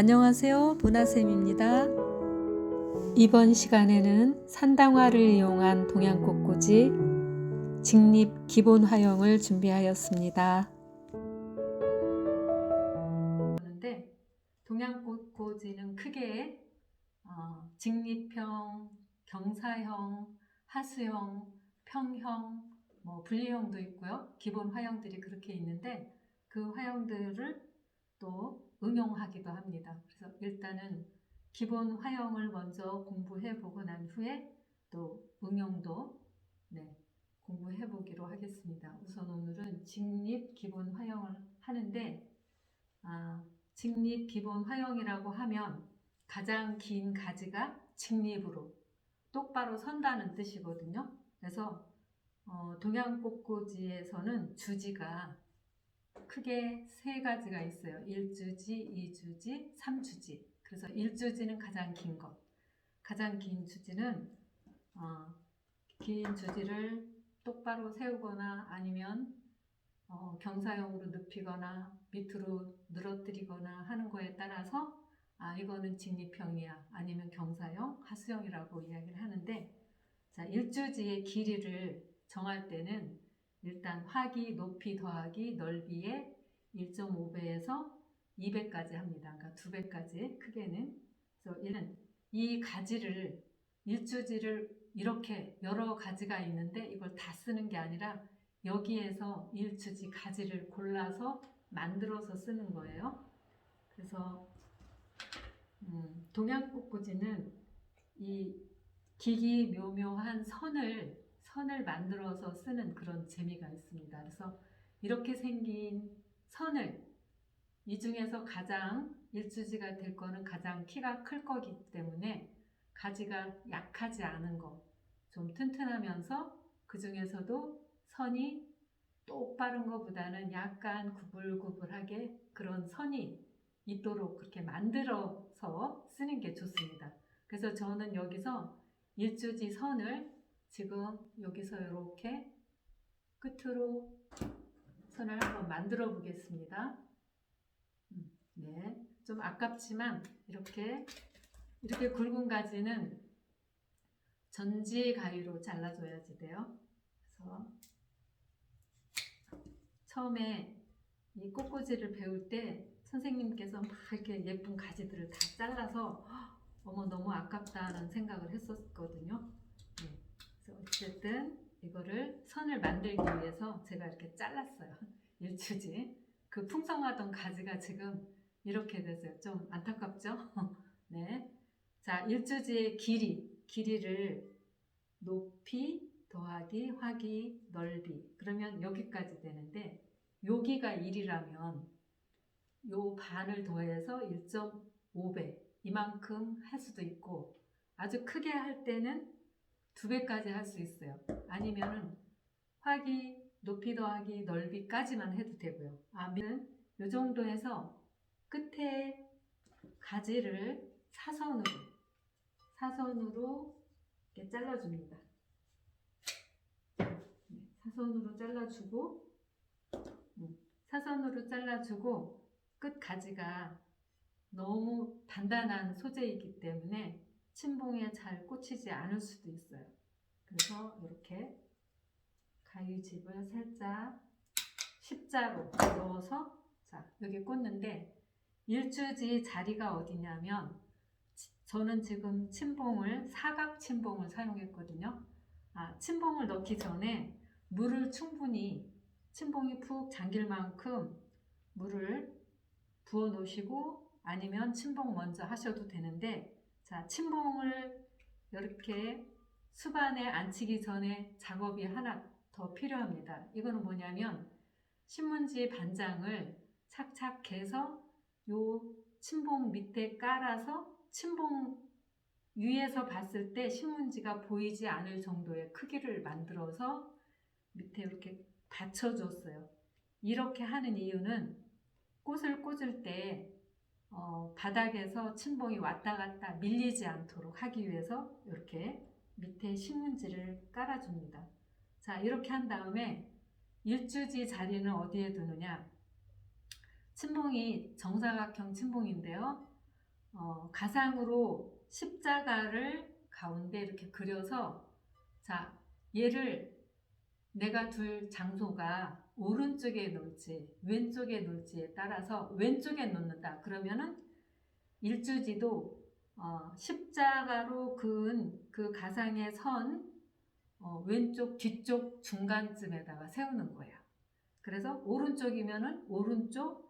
안녕하세요. 보나쌤입니다. 이번 시간에는 산당화를 이용한 동양꽃꽂이 직립 기본 화형을 준비하였습니다. 그런데 동양꽃꽂이는 크게 직립형, 경사형, 하수형, 평형, 분리형도 있고요. 기본 화형들이 그렇게 있는데 그 화형들을 또 응용하기도 합니다. 그래서 일단은 기본 화형을 먼저 공부해 보고 난 후에 또 응용도 공부해 보기로 하겠습니다. 우선 오늘은 직립 기본 화형을 하는데 직립 기본 화형이라고 하면 가장 긴 가지가 직립으로 똑바로 선다는 뜻이거든요. 그래서 동양꽃꽂이에서는 주지가 크게 세 가지가 있어요. 1주지, 2주지, 3주지. 그래서 1주지는 가장 긴 것. 가장 긴 주지는 긴 주지를 똑바로 세우거나 아니면 경사형으로 눕히거나 밑으로 늘어뜨리거나 하는 거에 따라서 이거는 직립형이야 아니면 경사형, 하수형이라고 이야기를 하는데, 자, 1주지의 길이를 정할 때는 일단 화기, 높이 더하기 넓이의 1.5배에서 2배까지 합니다. 그러니까 2배까지 크게는. 그래서 이 가지를, 일주지를 이렇게 여러 가지가 있는데 이걸 다 쓰는 게 아니라 여기에서 일주지 가지를 골라서 만들어서 쓰는 거예요. 그래서 동양꽃꽂이는 이 기기묘묘한 선을 만들어서 쓰는 그런 재미가 있습니다. 그래서 이렇게 생긴 선을, 이 중에서 가장 일주지가 될 거는 가장 키가 클 거기 때문에 가지가 약하지 않은 거, 좀 튼튼하면서 그 중에서도 선이 똑바른 것보다는 약간 구불구불하게 그런 선이 있도록 그렇게 만들어서 쓰는 게 좋습니다. 그래서 저는 여기서 일주지 선을 지금 여기서 이렇게 끝으로 선을 한번 만들어 보겠습니다. 네, 좀 아깝지만 이렇게 굵은 가지는 전지 가위로 잘라줘야지 돼요. 그래서 처음에 이 꽃꽂이를 배울 때 선생님께서 막 이렇게 예쁜 가지들을 다 잘라서 어머 너무 아깝다는 생각을 했었거든요. 네. 그래서 어쨌든 이거를 선을 만들기 위해서 제가 이렇게 잘랐어요. 일주지. 그 풍성하던 가지가 지금 이렇게 됐어요. 좀 안타깝죠? 네. 자, 일주지의 길이를 높이 더하기 화기 넓이, 그러면 여기까지 되는데 여기가 1이라면 요 반을 더해서 1.5배 이만큼 할 수도 있고, 아주 크게 할 때는 2배까지 할 수 있어요. 아니면은 화기, 높이 더하기 넓이까지만 해도 되고요. 아니면 요 정도 해서 끝에 가지를 사선으로 이렇게 잘라줍니다. 사선으로 잘라주고 끝 가지가 너무 단단한 소재이기 때문에 침봉에 잘 꽂히지 않을 수도 있어요. 그래서 이렇게 가위집을 살짝 십자로 넣어서 여기 꽂는데, 일주지 자리가 어디냐면 저는 지금 사각 침봉을 사용했거든요. 침봉을 넣기 전에 물을 충분히, 침봉이 푹 잠길 만큼 물을 부어 놓으시고 아니면 침봉 먼저 하셔도 되는데, 자, 침봉을 이렇게 수반에 앉히기 전에 작업이 하나 더 필요합니다. 이거는 뭐냐면 신문지 반장을 착착해서 요 침봉 밑에 깔아서 침봉 위에서 봤을 때 신문지가 보이지 않을 정도의 크기를 만들어서 밑에 이렇게 받쳐줬어요. 이렇게 하는 이유는 꽃을 꽂을 때 바닥에서 침봉이 왔다 갔다 밀리지 않도록 하기 위해서 이렇게 밑에 신문지를 깔아줍니다. 자, 이렇게 한 다음에 일주지 자리는 어디에 두느냐? 침봉이 정사각형 침봉인데요. 가상으로 십자가를 가운데 이렇게 그려서, 자, 얘를 내가 둘 장소가 오른쪽에 놓을지 왼쪽에 놓을지에 따라서 왼쪽에 놓는다. 그러면은 일주지도 십자가로 그은 그 가상의 선 왼쪽 뒤쪽 중간쯤에다가 세우는 거예요. 그래서 오른쪽이면은 오른쪽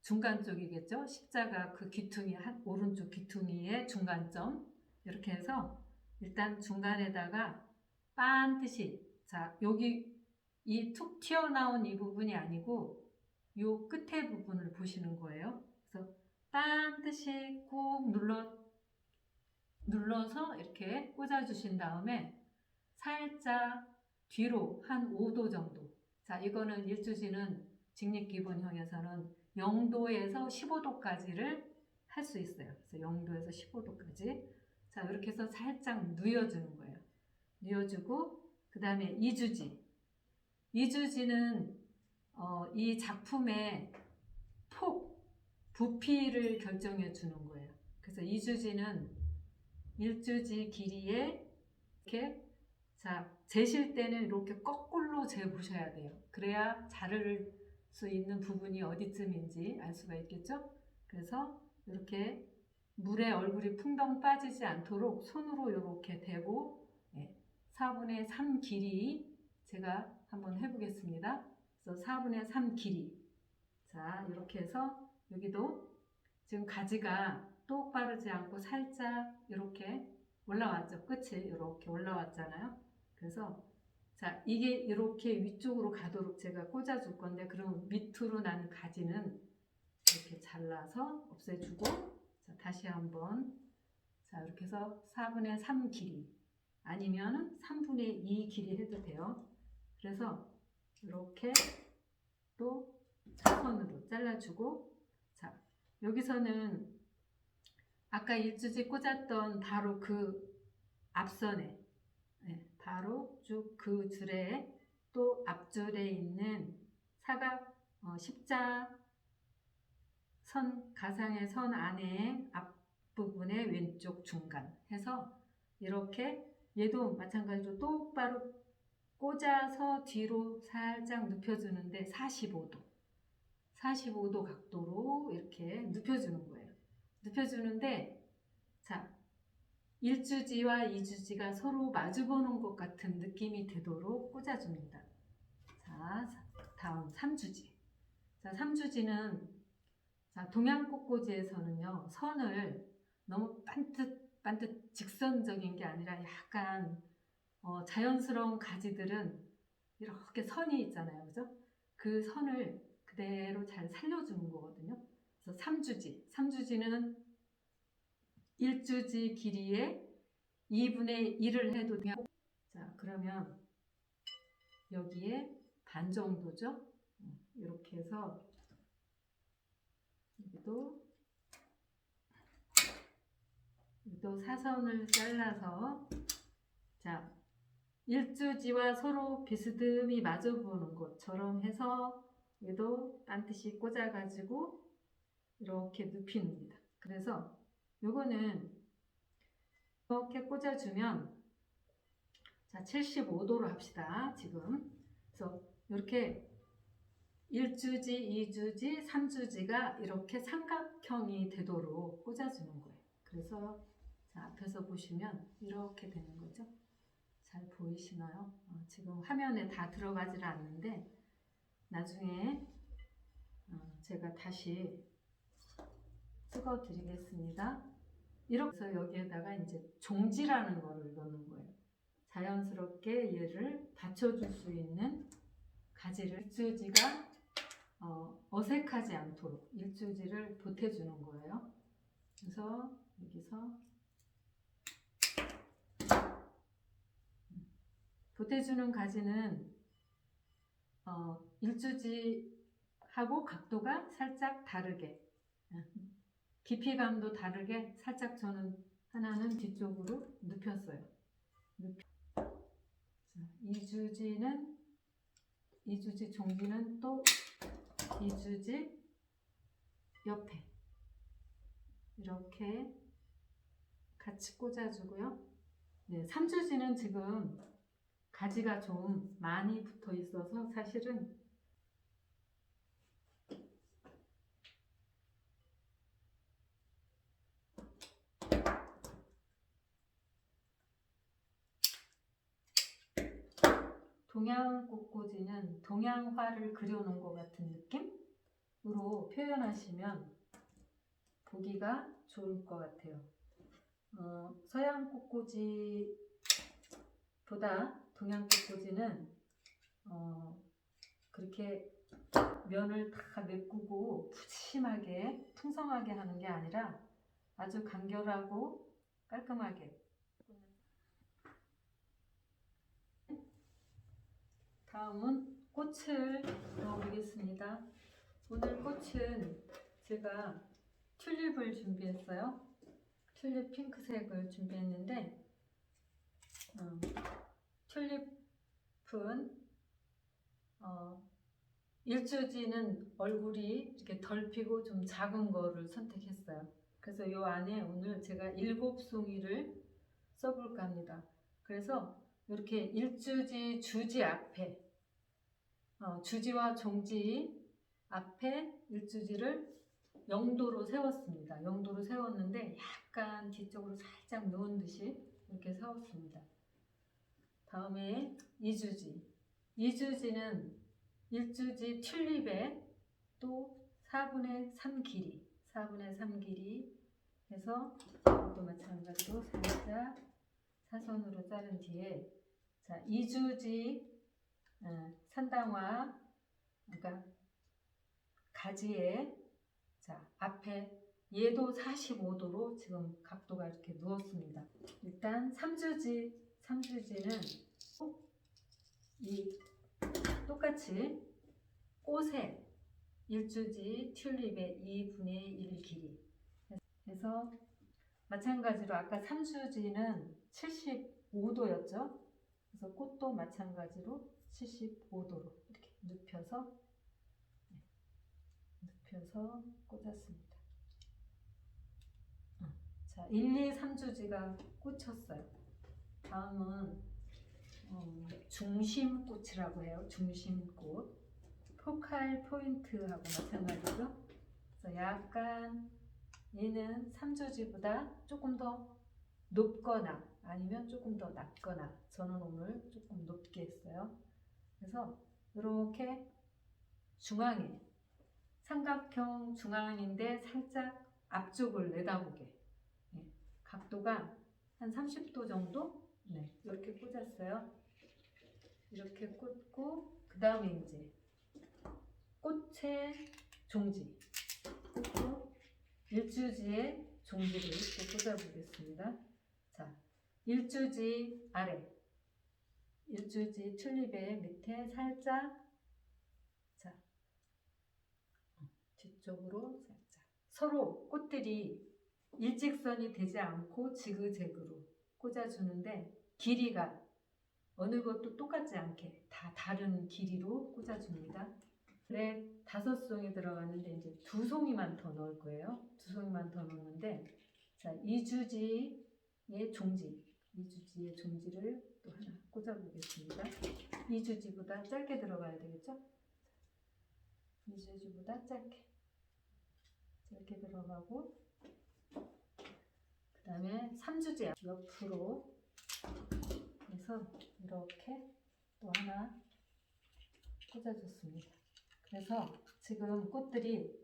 중간 쪽이겠죠. 십자가 그 귀퉁이 오른쪽 귀퉁이의 중간점 이렇게 해서 일단 중간에다가 반드시, 자, 여기 이 툭 튀어나온 이 부분이 아니고 요 끝에 부분을 보시는 거예요. 그래서 반드시 꾹 눌러서 이렇게 꽂아 주신 다음에 살짝 뒤로 한 5도 정도. 자, 이거는 일주지는 직립기본형에서는 0도에서 15도까지를 할 수 있어요. 그래서 0도에서 15도까지. 자, 이렇게 해서 살짝 누여주는 거예요. 누여주고, 그 다음에 이주지. 이주지는 이 작품의 부피를 결정해 주는 거예요. 그래서 이주지는 일주지 길이에 이렇게, 자, 재실 때는 이렇게 거꾸로 재보셔야 돼요. 그래야 자를 수 있는 부분이 어디쯤인지 알 수가 있겠죠? 그래서 이렇게 물에 얼굴이 풍덩 빠지지 않도록 손으로 이렇게 대고 4분의 3 길이 제가 한번 해보겠습니다. 그래서 4분의 3 길이, 자, 이렇게 해서 여기도 지금 가지가 똑바르지 않고 살짝 이렇게 올라왔죠. 끝이 이렇게 올라왔잖아요. 그래서 자, 이게 이렇게 위쪽으로 가도록 제가 꽂아줄 건데, 그럼 밑으로 난 가지는 이렇게 잘라서 없애주고, 자, 다시 한번, 자, 이렇게 해서 4분의 3 길이 아니면 3분의 2 길이 해도 돼요. 그래서 이렇게 또 차선으로 잘라주고, 자, 여기서는 아까 일주지 꽂았던 바로 그 앞선에, 바로 쭉 그 줄에 또 앞줄에 있는 사각 십자 선, 가상의 선 안에 앞부분의 왼쪽 중간 해서 이렇게 얘도 마찬가지로 똑바로 꽂아서 뒤로 살짝 눕혀주는데 45도 각도로 이렇게 눕혀주는 거예요. 눕혀주는데, 자, 일주지와 이주지가 서로 마주보는 것 같은 느낌이 되도록 꽂아줍니다. 자, 다음 3주지. 자, 3주지는, 자, 동양꽃꽂이에서는요, 선을 너무 반듯 직선적인 게 아니라 약간 자연스러운 가지들은 이렇게 선이 있잖아요. 그죠? 그 선을 그대로 잘 살려주는 거거든요. 그래서 3주지는 일주지 길이에 2분의 1을 해도 돼요. 자, 그러면 여기에 반 정도죠. 이렇게 해서 여기도 사선을 잘라서, 자, 일주지와 서로 비스듬히 마주보는 것처럼 해서 여기도 반드시 꽂아가지고 이렇게 눕힙니다. 그래서 요거는 이렇게 꽂아주면, 자, 75도로 합시다. 지금. 그래서 이렇게 일주지, 이주지, 삼주지가 이렇게 삼각형이 되도록 꽂아주는 거예요. 그래서 자, 앞에서 보시면 이렇게 되는 거죠. 잘 보이시나요? 지금 화면에 다 들어가질 않는데 나중에 제가 다시 찍어 드리겠습니다. 이렇게 해서 여기에다가 이제 종지라는 거를 넣는 거예요. 자연스럽게 얘를 받쳐줄 수 있는 가지를, 일주지가 어색하지 않도록 일주지를 보태주는 거예요. 그래서 여기서 보태주는 가지는 일주지하고 각도가 살짝 다르게, 깊이감도 다르게 살짝 저는 하나는 뒤쪽으로 눕혔어요. 이주지 종지는 또 이주지 옆에 이렇게 같이 꽂아주고요. 네, 삼주지는 지금 가지가 좀 많이 붙어 있어서 사실은 동양 꽃꽂이는 동양화를 그려놓은 것 같은 느낌으로 표현하시면 보기가 좋을 것 같아요. 서양 꽃꽂이보다 동양 꽃꽂이는 그렇게 면을 다 메꾸고 푸짐하게 풍성하게 하는 게 아니라 아주 간결하고 깔끔하게. 다음은 꽃을 넣어보겠습니다. 오늘 꽃은 제가 튤립을 준비했어요. 튤립 핑크색을 준비했는데 튤립은 일주지는 얼굴이 이렇게 덜 피고 좀 작은 거를 선택했어요. 그래서 이 안에 오늘 제가 7송이를 써볼까 합니다. 그래서 이렇게 일주지 주지 앞에 주지와 종지 앞에 일주지를 영도로 세웠습니다. 영도로 세웠는데 약간 뒤쪽으로 살짝 누운 듯이 이렇게 세웠습니다. 다음에 이주지는 일주지 튤립에 또 4분의 3 길이 해서 이것도 마찬가지로 살짝 사선으로 자른 뒤에 자 이주지 산당화 그러니까 가지에 자 앞에 얘도 45도로 지금 각도가 이렇게 누웠습니다. 일단 삼주지는 이 똑같이 꽃에 일주지 튤립의 2분의 1 길이 해서 마찬가지로 아까 삼주지는 75도였죠. 그래서 꽃도 마찬가지로 75도로 이렇게 눕혀서 꽂았습니다. 자, 1, 2, 3주지가 꽂혔어요. 다음은 중심꽃이라고 해요. 중심꽃. 포칼 포인트하고 마찬가지죠. 그래서 약간 얘는 3주지보다 조금 더 높거나 아니면 조금 더 낮거나 저는 오늘 조금 높게 했어요. 그래서 이렇게 중앙에 삼각형 중앙인데 살짝 앞쪽을 내다보게 각도가 한 30도 정도 이렇게 꽂았어요. 이렇게 꽂고 그 다음에 이제 꽃의 종지 꽂고 일주지의 종지를 또 꽂아보겠습니다. 자, 일주지 아래 일주지 튤립의 밑에 살짝 자 뒤쪽으로 살짝 서로 꽃들이 일직선이 되지 않고 지그재그로 꽂아주는데 길이가 어느 것도 똑같지 않게 다 다른 길이로 꽂아줍니다. 그래 5송이 들어갔는데 이제 2송이만 더 넣을 거예요. 2송이만 더 넣는데 자 이주지의 종지를 또 하나 꽂아보겠습니다. 이주지보다 짧게 들어가야 되겠죠? 이주지보다 짧게 들어가고 그 다음에 3주지 옆으로 해서 이렇게 또 하나 꽂아줬습니다. 그래서 지금 꽃들이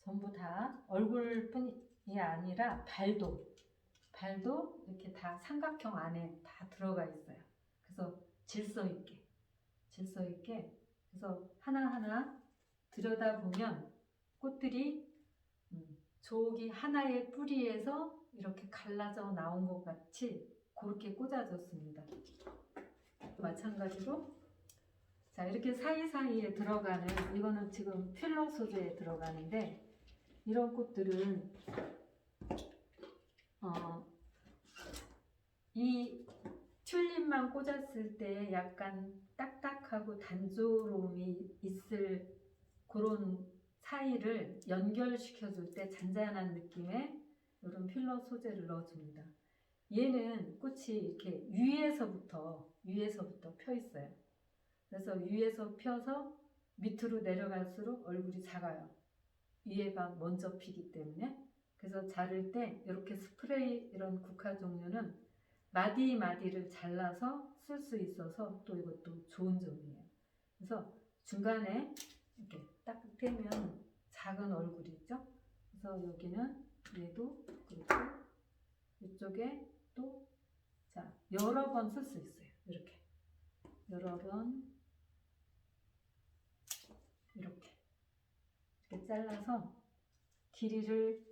전부 다 얼굴뿐이 아니라 발도 이렇게 다 삼각형 안에 다 들어가 있어요. 그래서 질서 있게 그래서 하나하나 들여다보면 꽃들이 저기 하나의 뿌리에서 이렇게 갈라져 나온 것 같이 그렇게 꽂아줬습니다. 마찬가지로 자 이렇게 사이사이에 들어가는 이거는 지금 필러 소재에 들어가는데 이런 꽃들은 이 튤립만 꽂았을 때 약간 딱딱하고 단조로움이 있을 그런 사이를 연결시켜 줄 때 잔잔한 느낌의 이런 필러 소재를 넣어줍니다. 얘는 꽃이 이렇게 위에서부터 펴 있어요. 그래서 위에서 펴서 밑으로 내려갈수록 얼굴이 작아요. 위에가 먼저 피기 때문에. 그래서 자를 때 이렇게 스프레이 이런 국화 종류는 마디마디를 잘라서 쓸 수 있어서 또 이것도 좋은 점이에요. 그래서 중간에 이렇게 딱 떼면 작은 얼굴이 있죠. 그래서 여기는 얘도 그렇고 이쪽에 또 자 여러 번 쓸 수 있어요. 이렇게 여러 번 이렇게 잘라서 길이를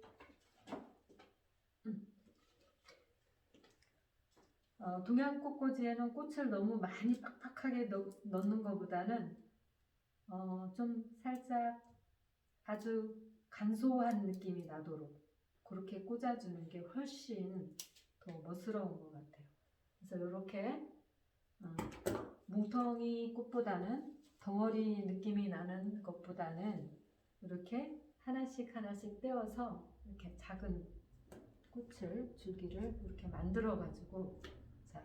동양 꽃꽂이에는 꽃을 너무 많이 빡빡하게 넣는 것보다는 좀 살짝 아주 간소한 느낌이 나도록 그렇게 꽂아주는 게 훨씬 더 멋스러운 것 같아요. 그래서 이렇게 뭉텅이 꽃보다는 덩어리 느낌이 나는 것보다는 이렇게 하나씩 하나씩 떼어서 이렇게 작은 꽃을 줄기를 이렇게 만들어 가지고 자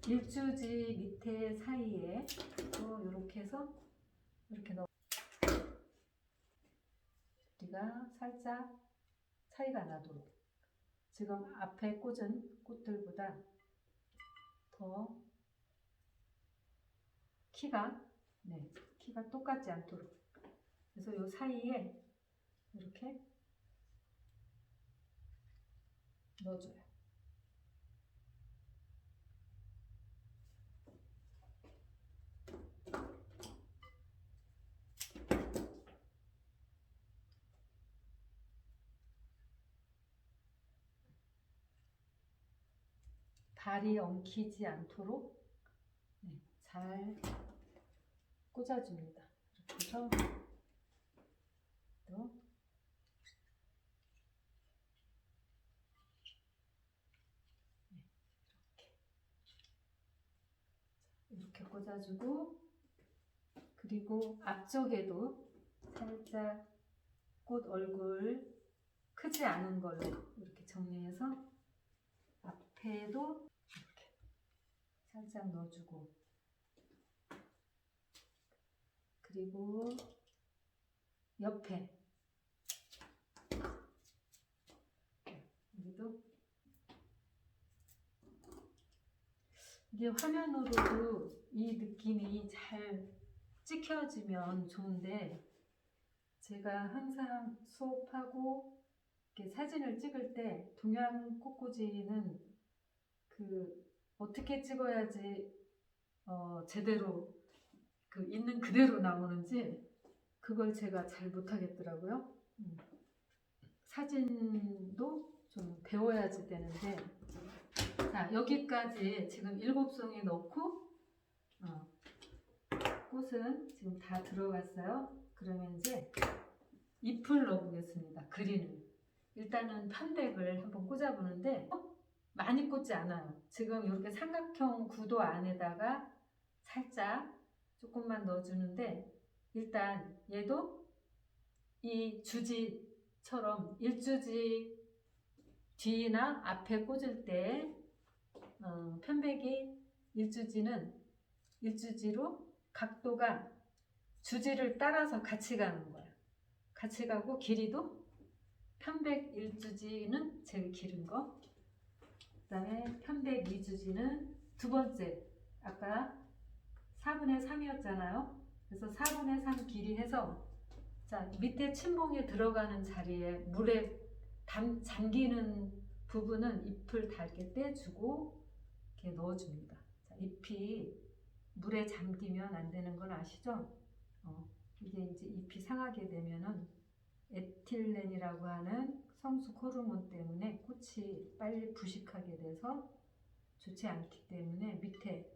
일주지 밑에 사이에 또 이렇게 해서 이렇게 넣어 우리가 살짝 차이가 나도록 지금 앞에 꽂은 꽃들보다 더 키가 똑같지 않도록 그래서 이 사이에 이렇게 넣어줘요. 발이 엉키지 않도록 잘 꽂아줍니다. 이렇게 해서 또 이렇게 꽂아주고 그리고 앞쪽에도 살짝 꽃 얼굴 크지 않은 걸로 이렇게 정리해서 앞에도 이렇게 살짝 넣어주고 그리고 옆에 여기도 이게 화면으로도 이 느낌이 잘 찍혀지면 좋은데 제가 항상 수업하고 이렇게 사진을 찍을 때 동양 꽃꽂이는 어떻게 찍어야지 제대로 있는 그대로 나오는지 그걸 제가 잘 못하겠더라고요. 사진도 좀 배워야지 되는데 자 여기까지 지금 7송이 넣고 꽃은 지금 다 들어갔어요. 그러면 이제 잎을 넣어보겠습니다. 그리는 일단은 편백을 한번 꽂아보는데 많이 꽂지 않아요. 지금 이렇게 삼각형 구도 안에다가 살짝 조금만 넣어주는데 일단 얘도 이 주지처럼 일주지 뒤나 앞에 꽂을 때 편백이 일주지로 각도가 주지를 따라서 같이 가는 거야. 같이 가고 길이도 편백 1주지는 제일 길은 거 그 다음에 편백 2주지는 두 번째 아까 4분의 3이었잖아요. 그래서 4분의 3 길이 해서 자 밑에 침봉에 들어가는 자리에 물에 잠기는 부분은 잎을 다 이렇게 떼주고 이렇게 넣어줍니다. 자, 잎이 물에 잠기면 안 되는 건 아시죠? 이게 이제 잎이 상하게 되면은 에틸렌이라고 하는 성숙 호르몬 때문에 꽃이 빨리 부식하게 돼서 좋지 않기 때문에 밑에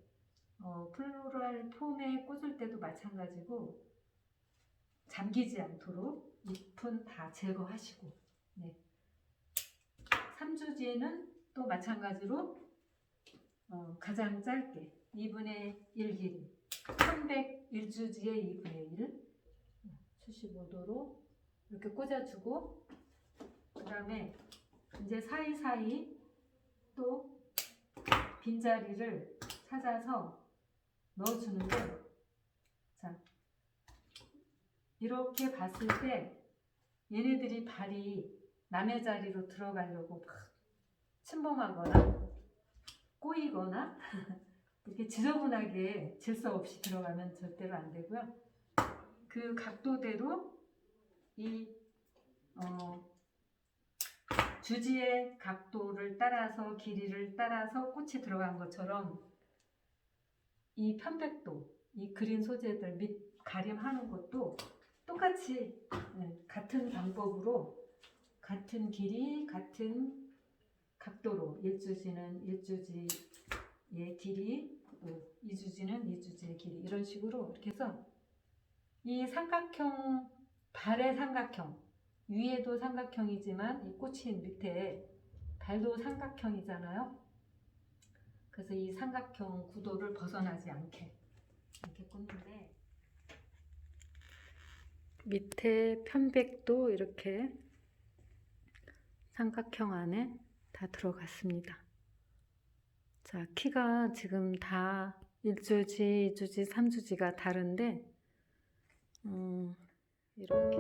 플로럴 폼에 꽂을 때도 마찬가지고 잠기지 않도록 잎은 다 제거하시고 3주지에는 또 마찬가지로 가장 짧게 2분의 1 길이 301주지에 2분의 1 75도로 이렇게 꽂아주고, 그 다음에 이제 사이사이 또 빈자리를 찾아서 넣어주는데, 자, 이렇게 봤을 때 얘네들이 발이 남의 자리로 들어가려고 막 침범하거나 꼬이거나 이렇게 지저분하게 질서 없이 들어가면 절대로 안 되고요. 그 각도대로 이 주지의 각도를 따라서 길이를 따라서 꽃이 들어간 것처럼 이 편백도, 이 그린 소재들 밑 가림하는 것도 똑같이 같은 방법으로 같은 길이, 같은 각도로 일주지는 일주지의 길이, 또 이주지는 이주지의 길이, 이런 식으로 이렇게 해서 이 삼각형, 발의 삼각형, 위에도 삼각형이지만 이 꽃이 밑에 발도 삼각형이잖아요. 그래서 이 삼각형 구도를 벗어나지 않게 이렇게 꽂는데, 밑에 편백도 이렇게 삼각형 안에 다 들어갔습니다. 자, 키가 지금 다 1주지, 2주지, 3주지가 다른데 이렇게